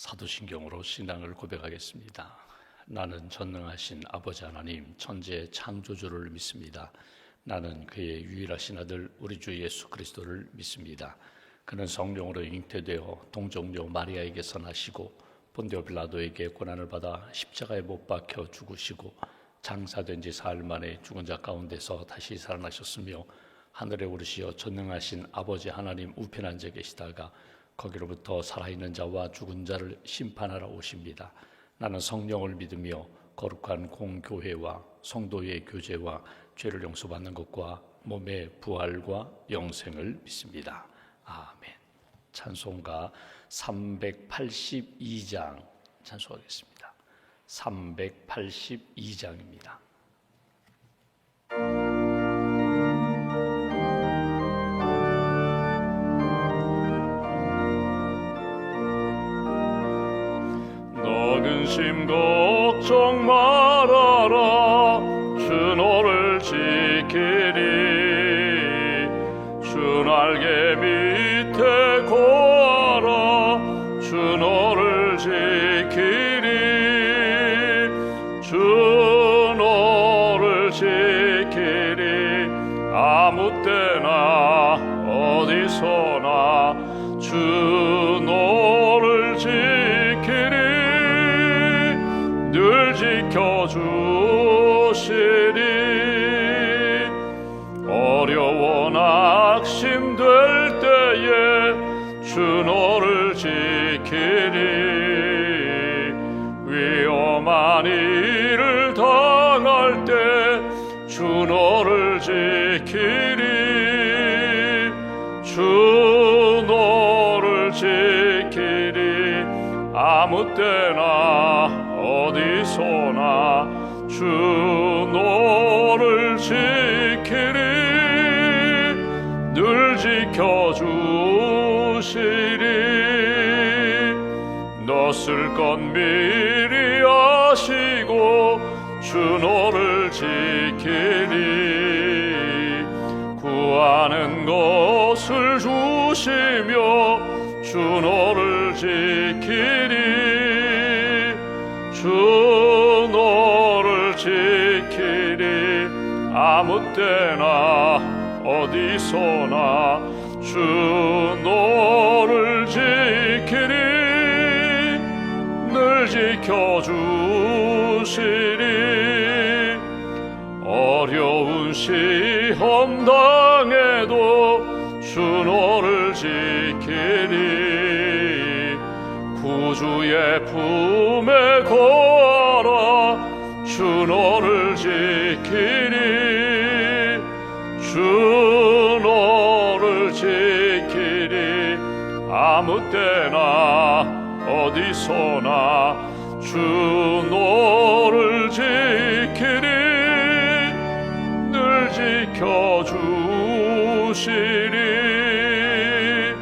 사도신경으로 신앙을 고백하겠습니다. 나는 전능하신 아버지 하나님 천지의 창조주를 믿습니다. 나는 그의 유일하신 아들 우리 주 예수 그리스도를 믿습니다. 그는 성령으로 잉태되어 동정녀 마리아에게서 나시고 본디오 빌라도에게 고난을 받아 십자가에 못 박혀 죽으시고 장사된 지 사흘 만에 죽은 자 가운데서 다시 살아나셨으며 하늘에 오르시어 전능하신 아버지 하나님 우편에 앉아 계시다가 거기로부터 살아있는 자와 죽은 자를 심판하러 오십니다. 나는 성령을 믿으며 거룩한 공교회와 성도의 교제와 죄를 용서받는 것과 몸의 부활과 영생을 믿습니다. 아멘. 찬송가 382장 찬송하겠습니다. 382장입니다. 근심 걱정 말아라. 주 너를 지키리. 주 날개 밑에 거하라. 주 너를 지키리. 주 너를 지키리. 아무 때나 어디서나 주 너를 지키리. 늘 지켜주시리. 어려워 낙심될 때에 주 너를 지키리. 위험한 일을 당할 때 주 너를 지키리. 주 너를 지키리. 아무 때나 어디서나 주 너를 지키리. 늘 지켜주시리. 너 쓸 것 미리 아시고 주 너를 지키리. 구하는 것을 주시며 주 너를 지키리. 주 너를 지키리. 아무 때나 어디서나 주 너를 지키리. 늘 지켜주시리. 어려운 시험 당해도 주 너를 지키리. 구주의 품에 거하라. 주 너를 지키리. 주 너를 지키리. 아무 때나 어디서나 주 너를 지키리. 늘 지켜주시리.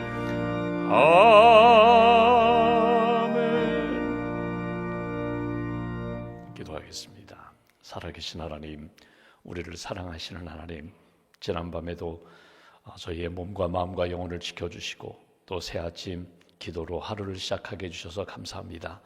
아멘. 기도하겠습니다. 살아계신 하나님, 우리를 사랑하시는 하나님, 지난밤에도 저희의 몸과 마음과 영혼을 지켜주시고 또 새 아침 기도로 하루를 시작하게 해주셔서 감사합니다.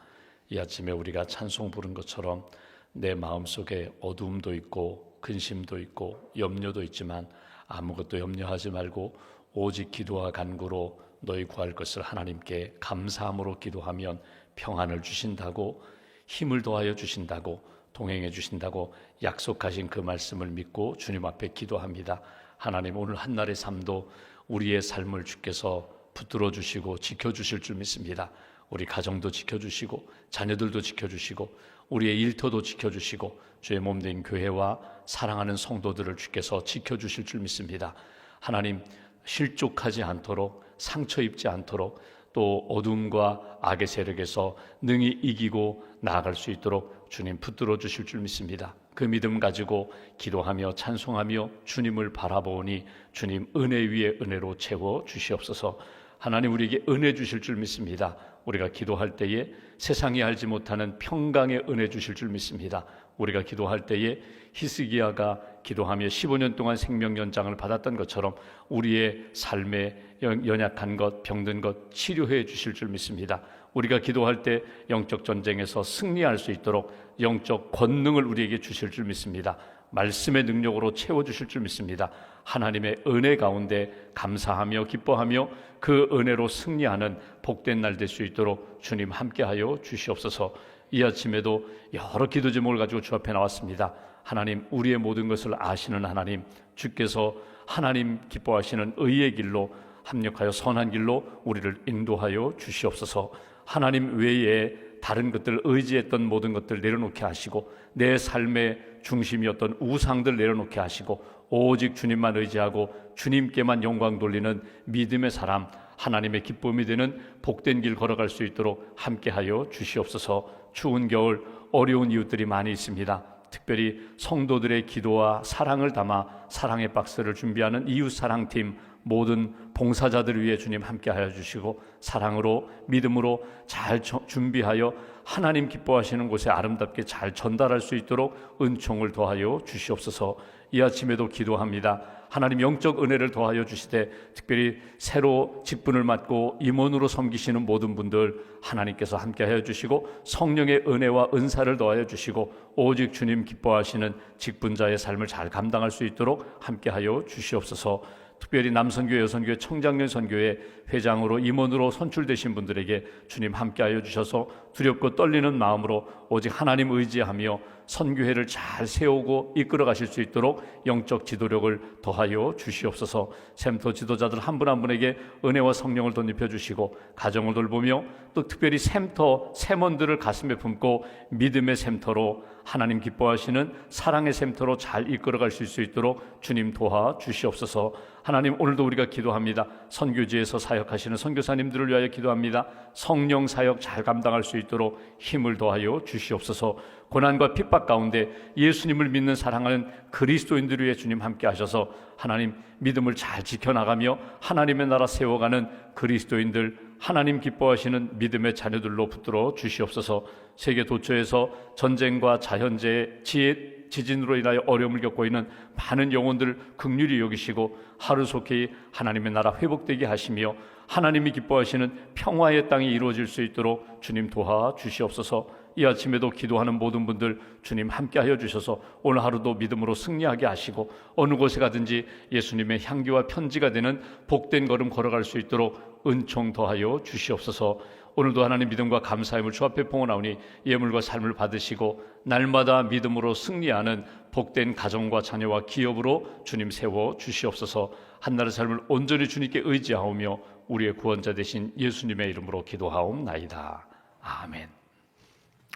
이 아침에 우리가 찬송 부른 것처럼 내 마음속에 어두움도 있고 근심도 있고 염려도 있지만 아무것도 염려하지 말고 오직 기도와 간구로 너희 구할 것을 하나님께 감사함으로 기도하면 평안을 주신다고, 힘을 더하여 주신다고, 동행해 주신다고 약속하신 그 말씀을 믿고 주님 앞에 기도합니다. 하나님, 오늘 한날의 삶도 우리의 삶을 주께서 붙들어 주시고 지켜주실 줄 믿습니다. 우리 가정도 지켜주시고 자녀들도 지켜주시고 우리의 일터도 지켜주시고 주의 몸된 교회와 사랑하는 성도들을 주께서 지켜주실 줄 믿습니다. 하나님, 실족하지 않도록, 상처 입지 않도록, 또 어둠과 악의 세력에서 능히 이기고 나아갈 수 있도록 주님 붙들어 주실 줄 믿습니다. 그 믿음 가지고 기도하며 찬송하며 주님을 바라보니 주님 은혜 위에 은혜로 채워 주시옵소서. 하나님 우리에게 은혜 주실 줄 믿습니다. 우리가 기도할 때에 세상이 알지 못하는 평강의 은혜 주실 줄 믿습니다. 우리가 기도할 때에 히스기야가 기도하며 15년 동안 생명 연장을 받았던 것처럼 우리의 삶에 연약한 것, 병든 것 치료해 주실 줄 믿습니다. 우리가 기도할 때 영적 전쟁에서 승리할 수 있도록 영적 권능을 우리에게 주실 줄 믿습니다. 말씀의 능력으로 채워주실 줄 믿습니다. 하나님의 은혜 가운데 감사하며 기뻐하며 그 은혜로 승리하는 복된 날 될 수 있도록 주님 함께하여 주시옵소서. 이 아침에도 여러 기도 제목을 가지고 주 앞에 나왔습니다. 하나님, 우리의 모든 것을 아시는 하나님, 주께서 하나님 기뻐하시는 의의 길로 합력하여 선한 길로 우리를 인도하여 주시옵소서. 하나님 외에 다른 것들 의지했던 모든 것들 내려놓게 하시고 내 삶의 중심이었던 우상들 내려놓게 하시고 오직 주님만 의지하고 주님께만 영광 돌리는 믿음의 사람, 하나님의 기쁨이 되는 복된 길 걸어갈 수 있도록 함께하여 주시옵소서. 추운 겨울 어려운 이웃들이 많이 있습니다. 특별히 성도들의 기도와 사랑을 담아 사랑의 박스를 준비하는 이웃사랑팀 모든 봉사자들을 위해 주님 함께하여 주시고 사랑으로 믿음으로 잘 준비하여 하나님 기뻐하시는 곳에 아름답게 잘 전달할 수 있도록 은총을 더하여 주시옵소서. 이 아침에도 기도합니다. 하나님 영적 은혜를 더하여 주시되 특별히 새로 직분을 맡고 임원으로 섬기시는 모든 분들 하나님께서 함께하여 주시고 성령의 은혜와 은사를 더하여 주시고 오직 주님 기뻐하시는 직분자의 삶을 잘 감당할 수 있도록 함께하여 주시옵소서. 특별히 남선교회, 여선교회, 청장년 선교회 회장으로 임원으로 선출되신 분들에게 주님 함께하여 주셔서 두렵고 떨리는 마음으로 오직 하나님 의지하며 선교회를 잘 세우고 이끌어 가실 수 있도록 영적 지도력을 더하여 주시옵소서. 샘터 지도자들 한 분 한 분에게 은혜와 성령을 덧입혀 주시고 가정을 돌보며 또 특별히 샘터 샘원들을 가슴에 품고 믿음의 샘터로 하나님 기뻐하시는 사랑의 샘터로 잘 이끌어 가실 수 있도록 주님 도와 주시옵소서. 하나님, 오늘도 우리가 기도합니다. 선교지에서 사역하시는 선교사님들을 위하여 기도합니다. 성령 사역 잘 감당할 수 있도록 힘을 더하여 주시옵소서. 고난과 핍박 가운데 예수님을 믿는 사랑하는 그리스도인들을 위해 주님 함께 하셔서 하나님 믿음을 잘 지켜나가며 하나님의 나라 세워가는 그리스도인들, 하나님 기뻐하시는 믿음의 자녀들로 붙들어 주시옵소서. 세계 도처에서 전쟁과 자연재해, 지진으로 인하여 어려움을 겪고 있는 많은 영혼들 긍휼히 여기시고 하루속히 하나님의 나라 회복되게 하시며 하나님이 기뻐하시는 평화의 땅이 이루어질 수 있도록 주님 도와 주시옵소서. 이 아침에도 기도하는 모든 분들 주님 함께하여 주셔서 오늘 하루도 믿음으로 승리하게 하시고 어느 곳에 가든지 예수님의 향기와 편지가 되는 복된 걸음 걸어갈 수 있도록 은총 더하여 주시옵소서. 오늘도 하나님 믿음과 감사함을 주 앞에 봉헌하오니 예물과 삶을 받으시고 날마다 믿음으로 승리하는 복된 가정과 자녀와 기업으로 주님 세워 주시옵소서. 한나라의 삶을 온전히 주님께 의지하오며 우리의 구원자 되신 예수님의 이름으로 기도하옵나이다. 아멘.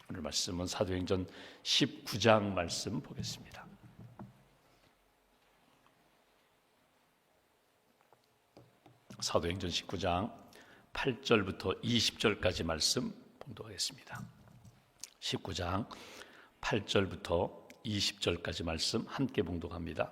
오늘 말씀은 사도행전 19장 말씀 보겠습니다. 사도행전 19장 8절부터 20절까지 말씀 봉독하겠습니다. 19장 8절부터 20절까지 말씀 함께 봉독합니다.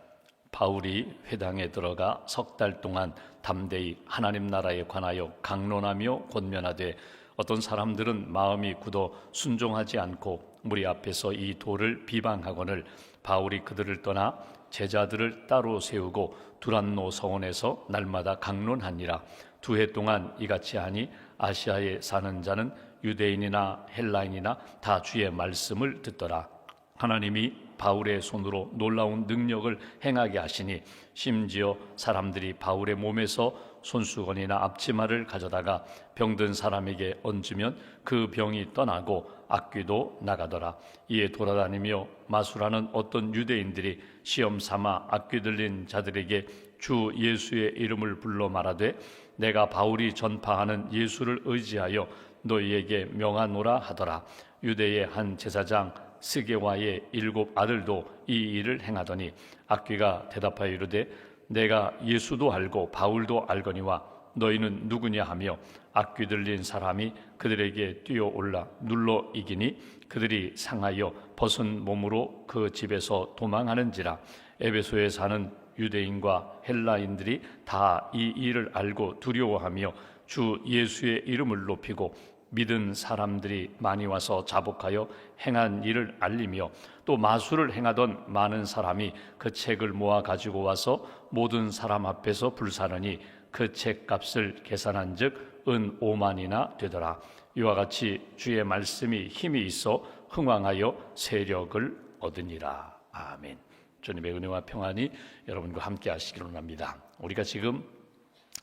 바울이 회당에 들어가 석 달 동안 담대히 하나님 나라에 관하여 강론하며 권면하되 어떤 사람들은 마음이 굳어 순종하지 않고 무리 앞에서 이 도를 비방하거늘 바울이 그들을 떠나 제자들을 따로 세우고 두란노 성원에서 날마다 강론하니라. 2해 동안 이같이 하니 아시아에 사는 자는 유대인이나 헬라인이나 다 주의 말씀을 듣더라. 하나님이 바울의 손으로 놀라운 능력을 행하게 하시니 심지어 사람들이 바울의 몸에서 손수건이나 앞치마를 가져다가 병든 사람에게 얹으면 그 병이 떠나고 악귀도 나가더라. 이에 돌아다니며 마술하는 어떤 유대인들이 시험 삼아 악귀 들린 자들에게 주 예수의 이름을 불러 말하되 내가 바울이 전파하는 예수를 의지하여 너희에게 명하노라 하더라. 유대의 한 제사장 스게와의 7 아들도 이 일을 행하더니 악귀가 대답하여 이르되 내가 예수도 알고 바울도 알거니와 너희는 누구냐 하며 악귀 들린 사람이 그들에게 뛰어올라 눌러 이기니 그들이 상하여 벗은 몸으로 그 집에서 도망하는지라. 에베소에 사는 유대인과 헬라인들이 다 이 일을 알고 두려워하며 주 예수의 이름을 높이고 믿은 사람들이 많이 와서 자복하여 행한 일을 알리며 또 마술을 행하던 많은 사람이 그 책을 모아 가지고 와서 모든 사람 앞에서 불사르니 그 책값을 계산한 즉 은 5만이나 되더라. 이와 같이 주의 말씀이 힘이 있어 흥왕하여 세력을 얻으니라. 아멘. 주님의 은혜와 평안이 여러분과 함께 하시기를 원합니다. 우리가 지금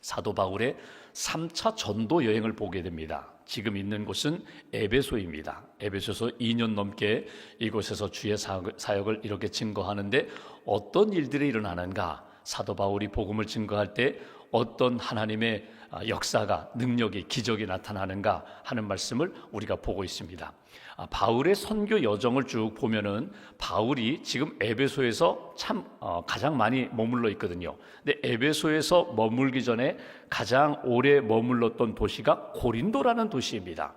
사도 바울의 3차 전도 여행을 보게 됩니다. 지금 있는 곳은 에베소입니다. 에베소에서 2년 넘게 이곳에서 주의 사역을 이렇게 증거하는데 어떤 일들이 일어나는가? 사도 바울이 복음을 증거할 때 어떤 하나님의 역사가, 능력이, 기적이 나타나는가 하는 말씀을 우리가 보고 있습니다. 바울의 선교 여정을 쭉 보면은 바울이 지금 에베소에서 참 가장 많이 머물러 있거든요. 근데 에베소에서 머물기 전에 가장 오래 머물렀던 도시가 고린도라는 도시입니다.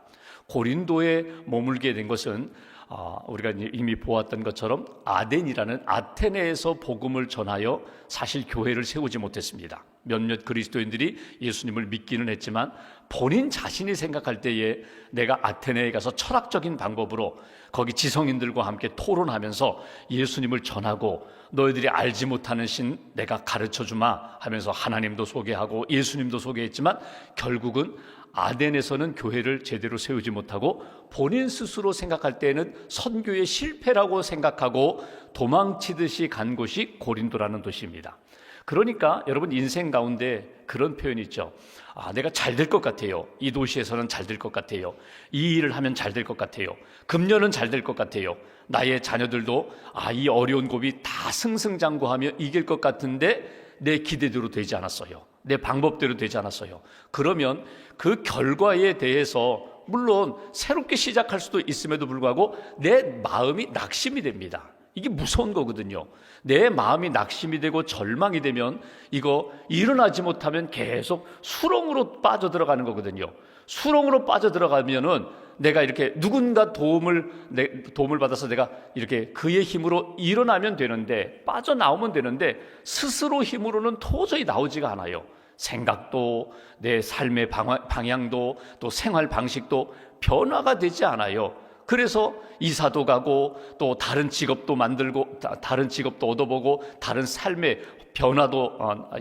고린도에 머물게 된 것은 우리가 이미 보았던 것처럼 아덴이라는 아테네에서 복음을 전하여 사실 교회를 세우지 못했습니다. 몇몇 그리스도인들이 예수님을 믿기는 했지만 본인 자신이 생각할 때에 내가 아테네에 가서 철학적인 방법으로 거기 지성인들과 함께 토론하면서 예수님을 전하고 너희들이 알지 못하는 신 내가 가르쳐주마 하면서 하나님도 소개하고 예수님도 소개했지만 결국은 아덴에서는 교회를 제대로 세우지 못하고 본인 스스로 생각할 때에는 선교의 실패라고 생각하고 도망치듯이 간 곳이 고린도라는 도시입니다. 그러니까 여러분 인생 가운데 그런 표현이 있죠. 내가 잘 될 것 같아요. 이 도시에서는 잘 될 것 같아요. 이 일을 하면 잘 될 것 같아요. 금년은 잘 될 것 같아요. 나의 자녀들도 이 어려운 고비 다 승승장구하며 이길 것 같은데 내 기대대로 되지 않았어요. 내 방법대로 되지 않았어요. 그러면 그 결과에 대해서 물론 새롭게 시작할 수도 있음에도 불구하고 내 마음이 낙심이 됩니다. 이게 무서운 거거든요. 내 마음이 낙심이 되고 절망이 되면 이거 일어나지 못하면 계속 수렁으로 빠져들어가는 거거든요. 수렁으로 빠져들어가면은 내가 이렇게 누군가 도움을 받아서 내가 이렇게 그의 힘으로 일어나면 되는데 빠져나오면 되는데 스스로 힘으로는 도저히 나오지가 않아요. 생각도 내 삶의 방향도 또 생활 방식도 변화가 되지 않아요. 그래서 이사도 가고 또 다른 직업도 만들고 다른 직업도 얻어보고 다른 삶의 변화도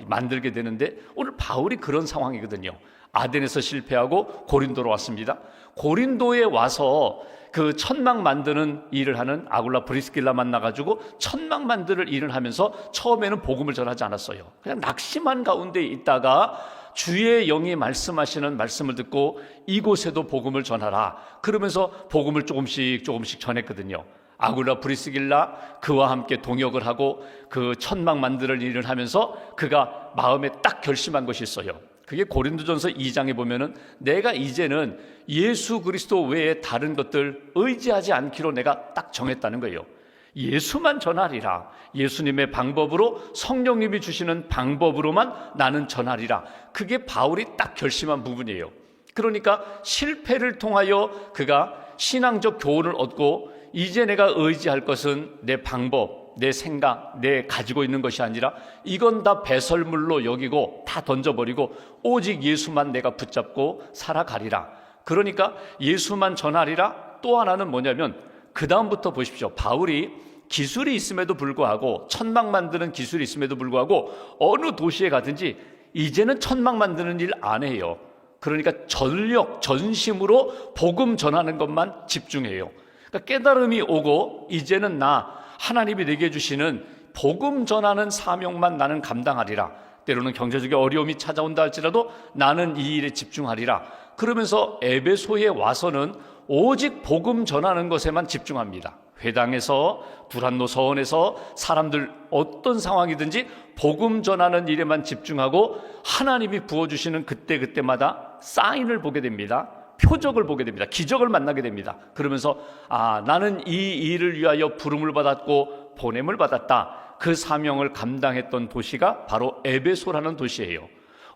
만들게 되는데 오늘 바울이 그런 상황이거든요. 아덴에서 실패하고 고린도로 왔습니다. 고린도에 와서 그 천막 만드는 일을 하는 아굴라 브리스길라 만나가지고 천막 만드는 일을 하면서 처음에는 복음을 전하지 않았어요. 그냥 낙심한 가운데 있다가 주의 영이 말씀하시는 말씀을 듣고 이곳에도 복음을 전하라 그러면서 복음을 조금씩 전했거든요. 아굴라 브리스길라 그와 함께 동역을 하고 그 천막 만드는 일을 하면서 그가 마음에 딱 결심한 것이 있어요. 그게 고린도전서 2장에 보면은 내가 이제는 예수 그리스도 외에 다른 것들 의지하지 않기로 내가 딱 정했다는 거예요. 예수만 전하리라. 예수님의 방법으로 성령님이 주시는 방법으로만 나는 전하리라. 그게 바울이 딱 결심한 부분이에요. 그러니까 실패를 통하여 그가 신앙적 교훈을 얻고 이제 내가 의지할 것은 내 방법, 내 생각, 내 가지고 있는 것이 아니라 이건 다 배설물로 여기고 다 던져버리고 오직 예수만 내가 붙잡고 살아가리라. 그러니까 예수만 전하리라. 또 하나는 뭐냐면 그 다음부터 보십시오. 바울이 기술이 있음에도 불구하고 천막 만드는 기술이 있음에도 불구하고 어느 도시에 가든지 이제는 천막 만드는 일 안 해요. 그러니까 전심으로 복음 전하는 것만 집중해요. 그러니까 깨달음이 오고 이제는 하나님이 내게 주시는 복음 전하는 사명만 나는 감당하리라. 때로는 경제적인 어려움이 찾아온다 할지라도 나는 이 일에 집중하리라. 그러면서 에베소에 와서는 오직 복음 전하는 것에만 집중합니다. 회당에서 두란노 서원에서 사람들 어떤 상황이든지 복음 전하는 일에만 집중하고 하나님이 부어주시는 그때마다 사인을 보게 됩니다. 표적을 보게 됩니다. 기적을 만나게 됩니다. 그러면서 나는 이 일을 위하여 부름을 받았고 보냄을 받았다. 그 사명을 감당했던 도시가 바로 에베소라는 도시예요.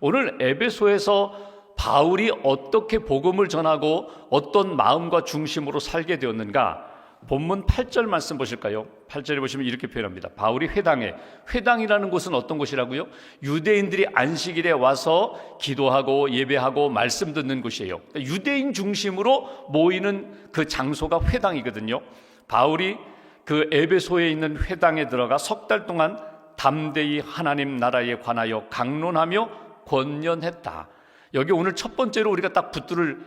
오늘 에베소에서 바울이 어떻게 복음을 전하고 어떤 마음과 중심으로 살게 되었는가? 본문 8절 말씀 보실까요? 8절에 보시면 이렇게 표현합니다. 바울이 회당에, 회당이라는 곳은 어떤 곳이라고요? 유대인들이 안식일에 와서 기도하고 예배하고 말씀 듣는 곳이에요. 유대인 중심으로 모이는 그 장소가 회당이거든요. 바울이 그 에베소에 있는 회당에 들어가 석 달 동안 담대히 하나님 나라에 관하여 강론하며 권면했다. 여기 오늘 첫 번째로 우리가 딱 붙들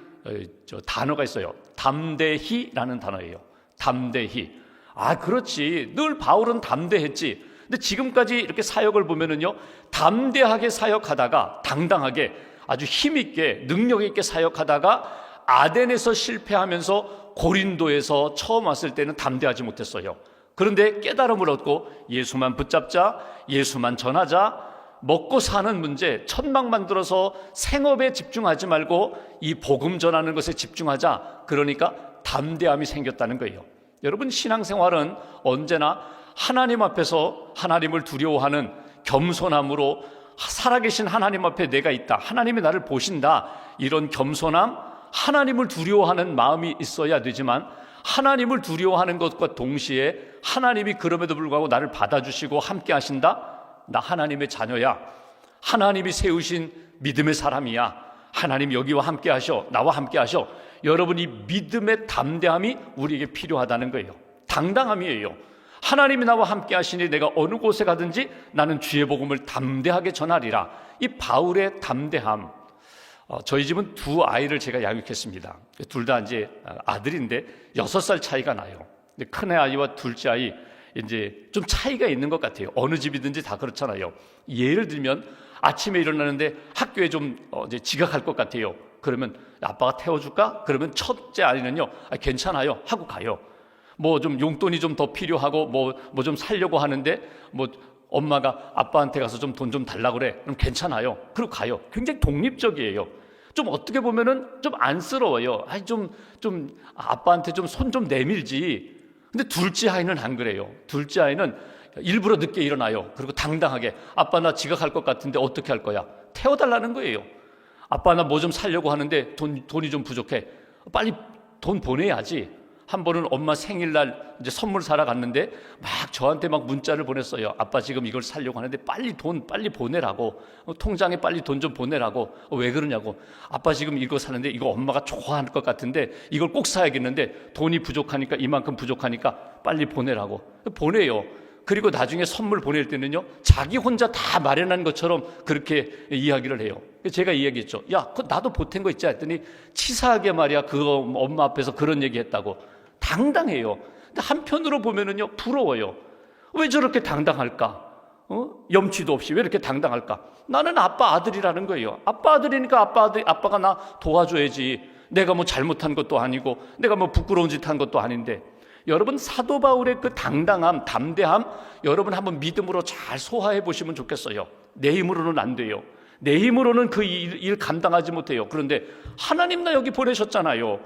단어가 있어요. 담대히라는 단어예요. 담대히. 아, 그렇지. 늘 바울은 담대했지. 근데 지금까지 이렇게 사역을 보면은요, 담대하게 사역하다가 당당하게 아주 힘있게 능력있게 사역하다가 아덴에서 실패하면서 고린도에서 처음 왔을 때는 담대하지 못했어요. 그런데 깨달음을 얻고 예수만 붙잡자, 예수만 전하자, 먹고 사는 문제, 천막 만들어서 생업에 집중하지 말고 이 복음 전하는 것에 집중하자. 그러니까 담대함이 생겼다는 거예요. 여러분, 신앙생활은 언제나 하나님 앞에서 하나님을 두려워하는 겸손함으로 살아계신 하나님 앞에 내가 있다, 하나님이 나를 보신다, 이런 겸손함, 하나님을 두려워하는 마음이 있어야 되지만 하나님을 두려워하는 것과 동시에 하나님이 그럼에도 불구하고 나를 받아주시고 함께 하신다? 나 하나님의 자녀야, 하나님이 세우신 믿음의 사람이야, 하나님 여기와 함께 하셔, 나와 함께 하셔. 여러분, 이 믿음의 담대함이 우리에게 필요하다는 거예요. 당당함이에요. 하나님이 나와 함께 하시니 내가 어느 곳에 가든지 나는 주의 복음을 담대하게 전하리라. 이 바울의 담대함. 저희 집은 두 아이를 제가 양육했습니다. 둘 다 이제 아들인데 6살 차이가 나요. 큰애 아이와 둘째 아이 이제 좀 차이가 있는 것 같아요. 어느 집이든지 다 그렇잖아요. 예를 들면 아침에 일어나는데 학교에 좀 이제 지각할 것 같아요. 그러면 아빠가 태워줄까? 그러면 첫째 아이는요, 괜찮아요 하고 가요. 뭐 좀 용돈이 좀 더 필요하고 뭐 좀 살려고 하는데 뭐 엄마가 아빠한테 가서 좀 돈 좀 달라고 그래. 그럼 괜찮아요. 그리고 가요. 굉장히 독립적이에요. 좀 어떻게 보면은 좀 안쓰러워요. 좀 아빠한테 좀 손 좀 내밀지. 근데 둘째 아이는 안 그래요. 둘째 아이는 일부러 늦게 일어나요. 그리고 당당하게 아빠 나 지각할 것 같은데 어떻게 할 거야? 태워달라는 거예요. 아빠 나 뭐 좀 살려고 하는데 돈이 좀 부족해. 빨리 돈 보내야지. 한 번은 엄마 생일날 이제 선물 사러 갔는데 막 저한테 막 문자를 보냈어요. 아빠 지금 이걸 사려고 하는데 빨리 보내라고, 통장에 빨리 돈 좀 보내라고. 왜 그러냐고. 아빠 지금 이거 사는데 이거 엄마가 좋아할 것 같은데 이걸 꼭 사야겠는데 돈이 부족하니까, 이만큼 부족하니까 빨리 보내라고. 보내요. 그리고 나중에 선물 보낼 때는요, 자기 혼자 다 마련한 것처럼 그렇게 이야기를 해요. 제가 이야기했죠. 야, 그거 나도 보탠 거 있지 했더니 치사하게 말이야, 그거 엄마 앞에서 그런 얘기 했다고. 당당해요. 근데 한편으로 보면은요, 부러워요. 왜 저렇게 당당할까? 염치도 없이 왜 이렇게 당당할까? 나는 아빠 아들이라는 거예요. 아빠 아들이니까 아빠가 나 도와줘야지. 내가 뭐 잘못한 것도 아니고 내가 뭐 부끄러운 짓 한 것도 아닌데. 여러분, 사도 바울의 그 당당함, 담대함, 여러분 한번 믿음으로 잘 소화해 보시면 좋겠어요. 내 힘으로는 안 돼요. 내 힘으로는 그 일 감당하지 못해요. 그런데 하나님 나 여기 보내셨잖아요.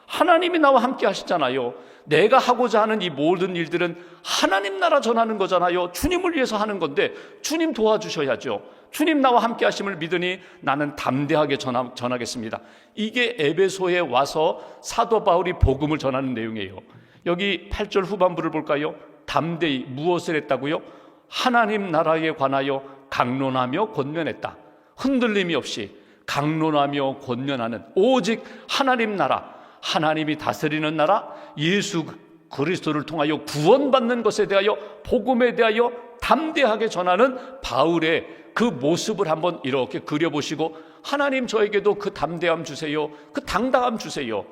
하나님이 나와 함께 하시잖아요. 내가 하고자 하는 이 모든 일들은 하나님 나라 전하는 거잖아요. 주님을 위해서 하는 건데 주님 도와주셔야죠. 주님 나와 함께 하심을 믿으니 나는 담대하게 전하겠습니다. 이게 에베소에 와서 사도 바울이 복음을 전하는 내용이에요. 여기 8절 후반부를 볼까요? 담대히 무엇을 했다고요? 하나님 나라에 관하여 강론하며 권면했다. 흔들림이 없이 강론하며 권면하는 오직 하나님 나라, 하나님이 다스리는 나라, 예수 그리스도를 통하여 구원받는 것에 대하여, 복음에 대하여 담대하게 전하는 바울의 그 모습을 한번 이렇게 그려보시고, 하나님 저에게도 그 담대함 주세요, 그 당당함 주세요.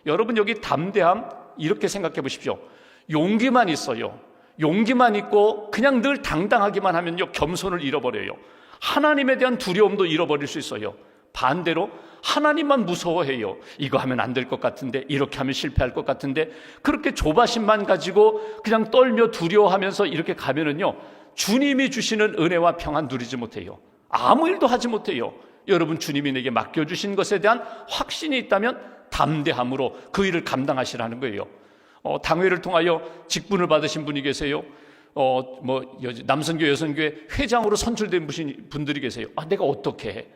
여러분, 여기 담대함 이렇게 생각해 보십시오. 용기만 있어요. 용기만 있고 그냥 늘 당당하기만 하면요, 겸손을 잃어버려요. 하나님에 대한 두려움도 잃어버릴 수 있어요. 반대로 하나님만 무서워해요. 이거 하면 안 될 것 같은데, 이렇게 하면 실패할 것 같은데, 그렇게 조바심만 가지고 그냥 떨며 두려워하면서 이렇게 가면은요, 주님이 주시는 은혜와 평안 누리지 못해요. 아무 일도 하지 못해요. 여러분, 주님이 내게 맡겨주신 것에 대한 확신이 있다면 담대함으로 그 일을 감당하시라는 거예요. 당회를 통하여 직분을 받으신 분이 계세요. 남선교 여선교회 회장으로 선출된 분들이 계세요. 내가 어떻게 해?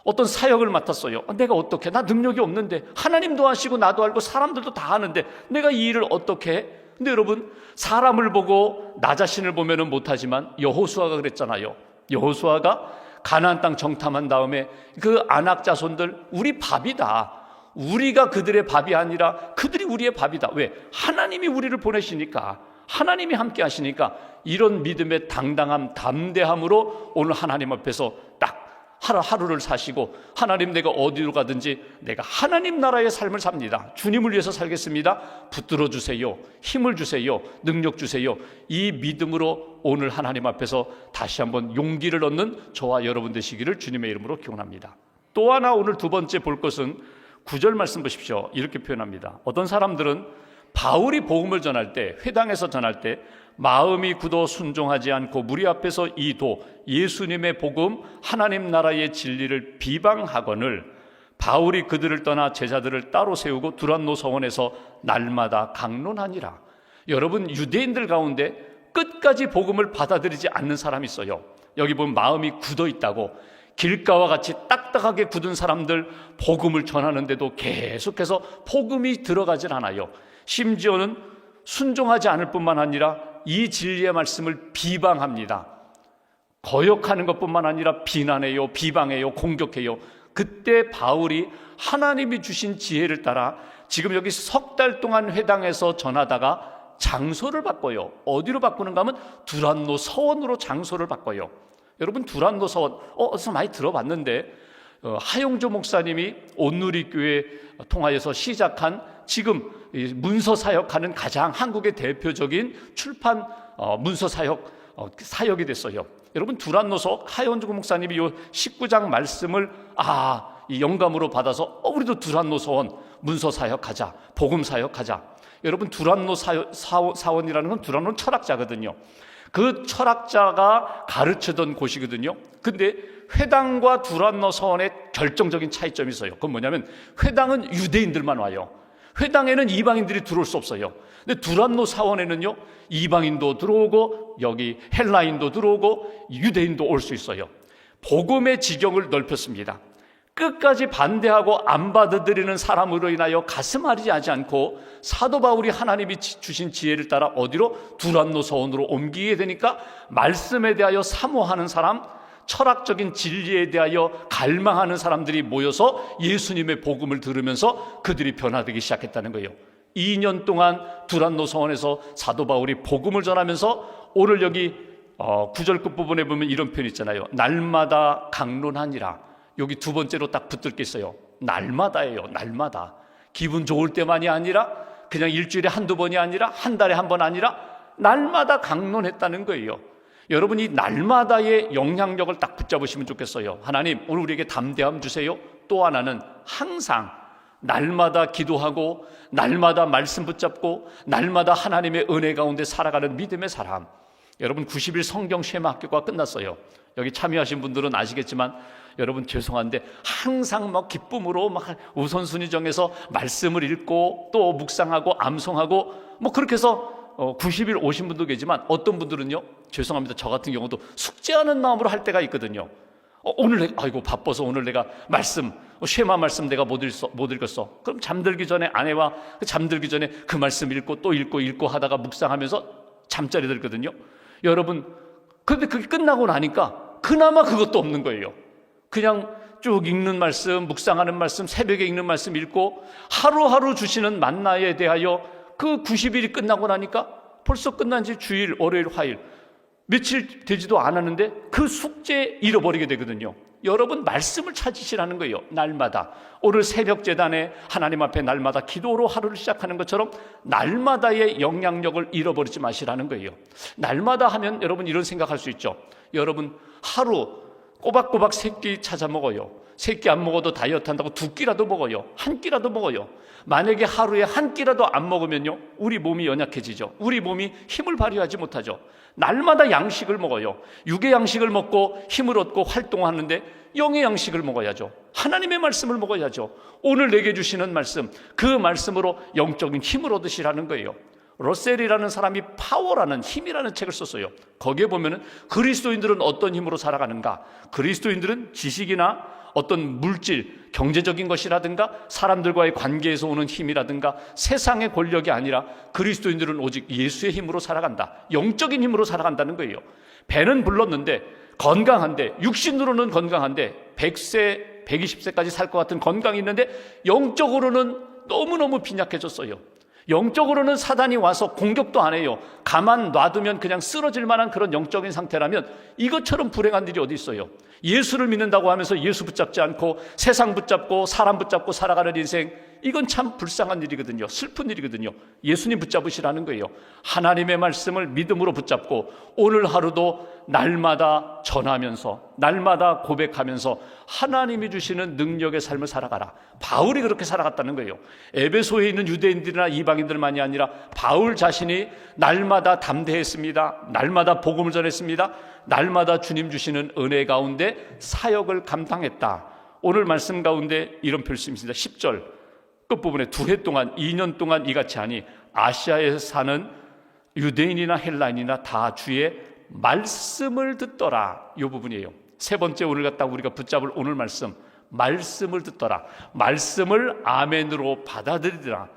어떤 사역을 맡았어요. 내가 어떻게 해? 나 능력이 없는데, 하나님도 하시고 나도 알고 사람들도 다 하는데 내가 이 일을 어떻게 해? 근데 여러분, 사람을 보고 나 자신을 보면은 못하지만 여호수아가 그랬잖아요. 여호수아가 가나안 땅 정탐한 다음에 그 아낙 자손들 우리 밥이다, 우리가 그들의 밥이 아니라 그들이 우리의 밥이다. 왜? 하나님이 우리를 보내시니까, 하나님이 함께 하시니까. 이런 믿음의 당당함, 담대함으로 오늘 하나님 앞에서 딱 하루를 사시고, 하나님, 내가 어디로 가든지 내가 하나님 나라의 삶을 삽니다, 주님을 위해서 살겠습니다, 붙들어 주세요, 힘을 주세요, 능력 주세요. 이 믿음으로 오늘 하나님 앞에서 다시 한번 용기를 얻는 저와 여러분 되시기를 주님의 이름으로 기원합니다. 또 하나 오늘 두 번째 볼 것은 9절 말씀 보십시오. 이렇게 표현합니다. 어떤 사람들은 바울이 복음을 전할 때, 회당에서 전할 때 마음이 굳어 순종하지 않고 무리 앞에서 이도 예수님의 복음, 하나님 나라의 진리를 비방하거늘 바울이 그들을 떠나 제자들을 따로 세우고 두란노 서원에서 날마다 강론하니라. 여러분, 유대인들 가운데 끝까지 복음을 받아들이지 않는 사람이 있어요. 여기 보면 마음이 굳어 있다고, 길가와 같이 딱딱하게 굳은 사람들 복음을 전하는데도 계속해서 복음이 들어가질 않아요. 심지어는 순종하지 않을 뿐만 아니라 이 진리의 말씀을 비방합니다. 거역하는 것뿐만 아니라 비난해요, 비방해요, 공격해요. 그때 바울이 하나님이 주신 지혜를 따라 지금 여기 석 달 동안 회당에서 전하다가 장소를 바꿔요. 어디로 바꾸는가 하면 두란노 서원으로 장소를 바꿔요. 여러분, 두란노 서원 어디서 많이 들어봤는데, 하용조 목사님이 온누리교회 통하여서 시작한 지금 문서 사역하는 가장 한국의 대표적인 출판 문서 사역이 됐어요. 여러분, 두란노서 하용조 목사님이 요 19장 말씀을 이 영감으로 받아서 우리도 두란노 서원 문서 사역하자, 복음 사역하자. 여러분, 두란노 사원이라는 건 두란노 철학자거든요. 그 철학자가 가르치던 곳이거든요. 근데 회당과 두란노 서원의 결정적인 차이점이 있어요. 그건 뭐냐면, 회당은 유대인들만 와요. 회당에는 이방인들이 들어올 수 없어요. 근데 두란노 사원에는요, 이방인도 들어오고 여기 헬라인도 들어오고 유대인도 올 수 있어요. 복음의 지경을 넓혔습니다. 끝까지 반대하고 안 받아들이는 사람으로 인하여 가슴 아리지 않고 사도 바울이 하나님이 주신 지혜를 따라 어디로? 두란노 서원으로 옮기게 되니까 말씀에 대하여 사모하는 사람, 철학적인 진리에 대하여 갈망하는 사람들이 모여서 예수님의 복음을 들으면서 그들이 변화되기 시작했다는 거예요. 2년 동안 두란노 서원에서 사도 바울이 복음을 전하면서 오늘 여기 9절 끝부분에 보면 이런 표현 있잖아요. 날마다 강론하니라. 여기 두 번째로 딱 붙을 게 있어요. 날마다예요. 날마다. 기분 좋을 때만이 아니라, 그냥 일주일에 한두 번이 아니라, 한 달에 한 번 아니라 날마다 강론했다는 거예요. 여러분, 이 날마다의 영향력을 딱 붙잡으시면 좋겠어요. 하나님, 오늘 우리에게 담대함 주세요. 또 하나는 항상 날마다 기도하고 날마다 말씀 붙잡고 날마다 하나님의 은혜 가운데 살아가는 믿음의 사람. 여러분, 90일 성경 쉐마 학교가 끝났어요. 여기 참여하신 분들은 아시겠지만, 여러분 죄송한데 항상 막 기쁨으로 막 우선순위 정해서 말씀을 읽고 또 묵상하고 암송하고 뭐 그렇게 해서 90일 오신 분도 계지만, 어떤 분들은요, 죄송합니다, 저 같은 경우도 숙제하는 마음으로 할 때가 있거든요. 오늘 아이고 바빠서 오늘 내가 말씀 쉐마 말씀 내가 못 읽었어. 그럼 잠들기 전에 아내와 잠들기 전에 그 말씀 읽고 또 읽고 하다가 묵상하면서 잠자리 들거든요. 여러분, 그런데 그게 끝나고 나니까 그나마 그것도 없는 거예요. 그냥 쭉 읽는 말씀, 묵상하는 말씀, 새벽에 읽는 말씀 읽고 하루하루 주시는 만나에 대하여 그 90일이 끝나고 나니까 벌써 끝난 지 주일, 월요일, 화일 며칠 되지도 않았는데 그 숙제 잃어버리게 되거든요. 여러분, 말씀을 찾으시라는 거예요. 날마다. 오늘 새벽 제단에 하나님 앞에 날마다 기도로 하루를 시작하는 것처럼 날마다의 영향력을 잃어버리지 마시라는 거예요. 날마다 하면 여러분 이런 생각할 수 있죠. 여러분, 하루 꼬박꼬박 3끼 찾아 먹어요. 3끼 안 먹어도 다이어트 한다고 2끼라도 먹어요. 1끼라도 먹어요. 만약에 하루에 1끼라도 안 먹으면요, 우리 몸이 연약해지죠. 우리 몸이 힘을 발휘하지 못하죠. 날마다 양식을 먹어요. 육의 양식을 먹고 힘을 얻고 활동하는데 영의 양식을 먹어야죠. 하나님의 말씀을 먹어야죠. 오늘 내게 주시는 말씀, 그 말씀으로 영적인 힘을 얻으시라는 거예요. 러셀이라는 사람이 파워라는 힘이라는 책을 썼어요. 거기에 보면은 그리스도인들은 어떤 힘으로 살아가는가? 그리스도인들은 지식이나 어떤 물질, 경제적인 것이라든가 사람들과의 관계에서 오는 힘이라든가 세상의 권력이 아니라 그리스도인들은 오직 예수의 힘으로 살아간다. 영적인 힘으로 살아간다는 거예요. 배는 불렀는데 건강한데, 육신으로는 건강한데 100세, 120세까지 살 것 같은 건강이 있는데 영적으로는 너무너무 빈약해졌어요. 영적으로는 사단이 와서 공격도 안 해요. 가만 놔두면 그냥 쓰러질 만한 그런 영적인 상태라면 이것처럼 불행한 일이 어디 있어요. 예수를 믿는다고 하면서 예수 붙잡지 않고 세상 붙잡고 사람 붙잡고 살아가는 인생, 이건 참 불쌍한 일이거든요. 슬픈 일이거든요. 예수님 붙잡으시라는 거예요. 하나님의 말씀을 믿음으로 붙잡고 오늘 하루도 날마다 전하면서 날마다 고백하면서 하나님이 주시는 능력의 삶을 살아가라. 바울이 그렇게 살아갔다는 거예요. 에베소에 있는 유대인들이나 이방인들만이 아니라 바울 자신이 날마다 담대했습니다. 날마다 복음을 전했습니다. 날마다 주님 주시는 은혜 가운데 사역을 감당했다. 오늘 말씀 가운데 이런 표현이 있습니다. 10절 끝부분에 2해 동안 2년 동안 이같이 하니 아시아에서 사는 유대인이나 헬라인이나 다 주의 말씀을 듣더라. 이 부분이에요. 세 번째 오늘 갖다 우리가 붙잡을 오늘 말씀을 듣더라. 말씀을 아멘으로 받아들이더라.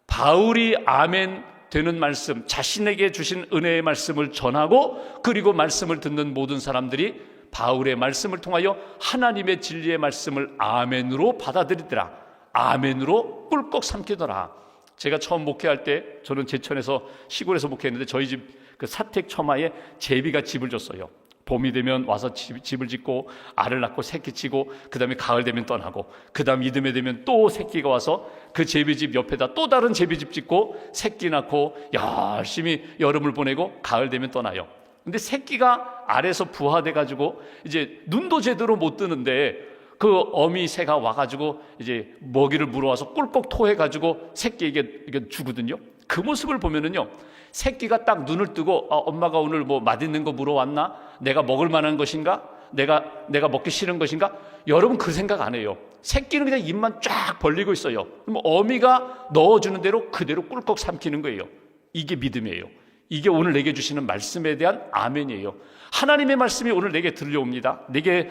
바울이 아멘 되는 말씀, 자신에게 주신 은혜의 말씀을 전하고 그리고 말씀을 듣는 모든 사람들이 바울의 말씀을 통하여 하나님의 진리의 말씀을 아멘으로 받아들이더라. 아멘으로 꿀꺽 삼키더라. 제가 처음 목회할 때 저는 제천에서 시골에서 목회했는데 저희 집 그 사택 처마에 제비가 집을 줬어요. 봄이 되면 와서 집을 짓고 알을 낳고 새끼 치고 그 다음에 가을 되면 떠나고 그 다음 이듬해 되면 또 새끼가 와서 그 제비집 옆에다 또 다른 제비집 짓고 새끼 낳고 열심히 여름을 보내고 가을 되면 떠나요. 근데 새끼가 알에서 부화돼가지고 이제 눈도 제대로 못 뜨는데 그 어미 새가 와가지고 이제 먹이를 물어와서 꿀꺽 토해가지고 새끼에게 이게 주거든요. 그 모습을 보면은요, 새끼가 딱 눈을 뜨고 엄마가 오늘 뭐 맛있는 거 물어왔나? 내가 먹을 만한 것인가? 내가 먹기 싫은 것인가? 여러분 그 생각 안 해요. 새끼는 그냥 입만 쫙 벌리고 있어요. 그럼 어미가 넣어주는 대로 그대로 꿀꺽 삼키는 거예요. 이게 믿음이에요. 이게 오늘 내게 주시는 말씀에 대한 아멘이에요. 하나님의 말씀이 오늘 내게 들려옵니다. 내게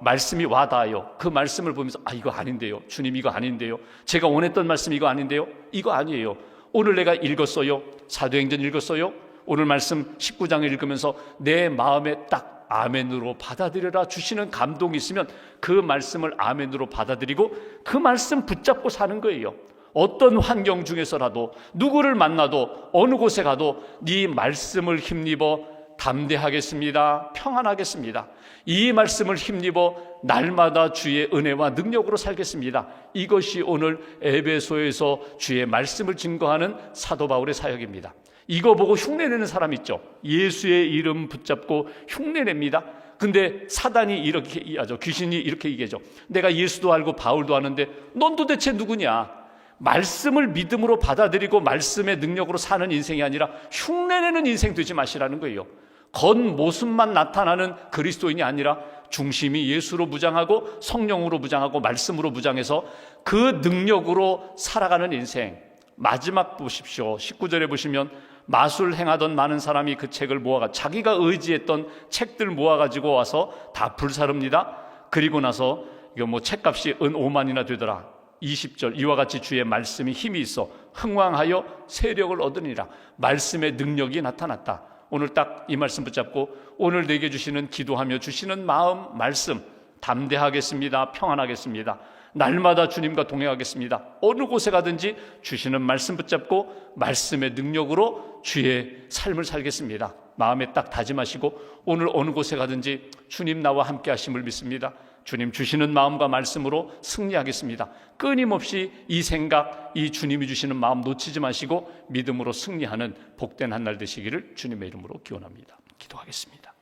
말씀이 와닿아요. 그 말씀을 보면서 이거 아닌데요. 주님 이거 아닌데요. 제가 원했던 말씀 이거 아닌데요. 이거 아니에요. 오늘 내가 읽었어요. 사도행전 읽었어요. 오늘 말씀 19장을 읽으면서 내 마음에 딱 아멘으로 받아들여라 주시는 감동이 있으면 그 말씀을 아멘으로 받아들이고 그 말씀 붙잡고 사는 거예요. 어떤 환경 중에서라도 누구를 만나도 어느 곳에 가도 네 말씀을 힘입어 담대하겠습니다. 평안하겠습니다. 이 말씀을 힘입어 날마다 주의 은혜와 능력으로 살겠습니다. 이것이 오늘 에베소에서 주의 말씀을 증거하는 사도 바울의 사역입니다. 이거 보고 흉내내는 사람 있죠. 예수의 이름 붙잡고 흉내냅니다. 근데 사단이 이렇게 얘기하죠. 귀신이 이렇게 얘기하죠. 내가 예수도 알고 바울도 아는데 넌 도대체 누구냐? 말씀을 믿음으로 받아들이고 말씀의 능력으로 사는 인생이 아니라 흉내내는 인생 되지 마시라는 거예요. 겉모습만 나타나는 그리스도인이 아니라 중심이 예수로 무장하고 성령으로 무장하고 말씀으로 무장해서 그 능력으로 살아가는 인생. 마지막 보십시오. 19절에 보시면 마술 행하던 많은 사람이 그 책을 모아가 자기가 의지했던 책들 모아가지고 와서 다 불사릅니다. 그리고 나서 이거 뭐 책값이 은 5만이나 되더라. 20절 이와 같이 주의 말씀이 힘이 있어 흥왕하여 세력을 얻으니라. 말씀의 능력이 나타났다. 오늘 딱 이 말씀 붙잡고 오늘 내게 주시는 기도하며 주시는 마음 말씀 담대하겠습니다. 평안하겠습니다. 날마다 주님과 동행하겠습니다. 어느 곳에 가든지 주시는 말씀 붙잡고 말씀의 능력으로 주의 삶을 살겠습니다. 마음에 딱 다짐하시고 오늘 어느 곳에 가든지 주님 나와 함께 하심을 믿습니다. 주님 주시는 마음과 말씀으로 승리하겠습니다. 끊임없이 이 생각, 이 주님이 주시는 마음 놓치지 마시고 믿음으로 승리하는 복된 한 날 되시기를 주님의 이름으로 기원합니다. 기도하겠습니다.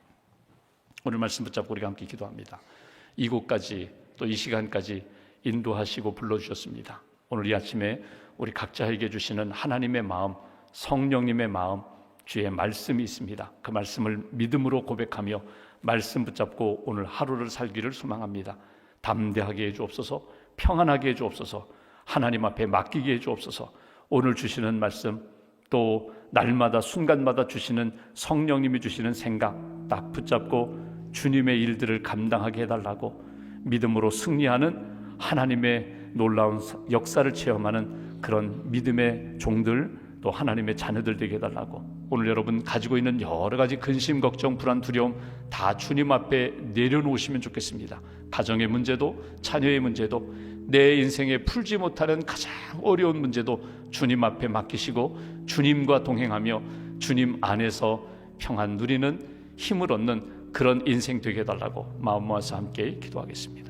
오늘 말씀 붙잡고 우리가 함께 기도합니다. 이곳까지 또 이 시간까지 인도하시고 불러주셨습니다. 오늘 이 아침에 우리 각자에게 주시는 하나님의 마음, 성령님의 마음, 주의 말씀이 있습니다. 그 말씀을 믿음으로 고백하며 말씀 붙잡고 오늘 하루를 살기를 소망합니다. 담대하게 해주옵소서, 평안하게 해주옵소서, 하나님 앞에 맡기게 해주옵소서. 오늘 주시는 말씀 또 날마다 순간마다 주시는 성령님이 주시는 생각 딱 붙잡고 주님의 일들을 감당하게 해달라고, 믿음으로 승리하는 하나님의 놀라운 역사를 체험하는 그런 믿음의 종들, 또 하나님의 자녀들 되게 해달라고, 오늘 여러분 가지고 있는 여러 가지 근심, 걱정, 불안, 두려움 다 주님 앞에 내려놓으시면 좋겠습니다. 가정의 문제도, 자녀의 문제도, 내 인생에 풀지 못하는 가장 어려운 문제도 주님 앞에 맡기시고 주님과 동행하며 주님 안에서 평안 누리는 힘을 얻는 그런 인생 되게 해달라고 마음 모아서 함께 기도하겠습니다.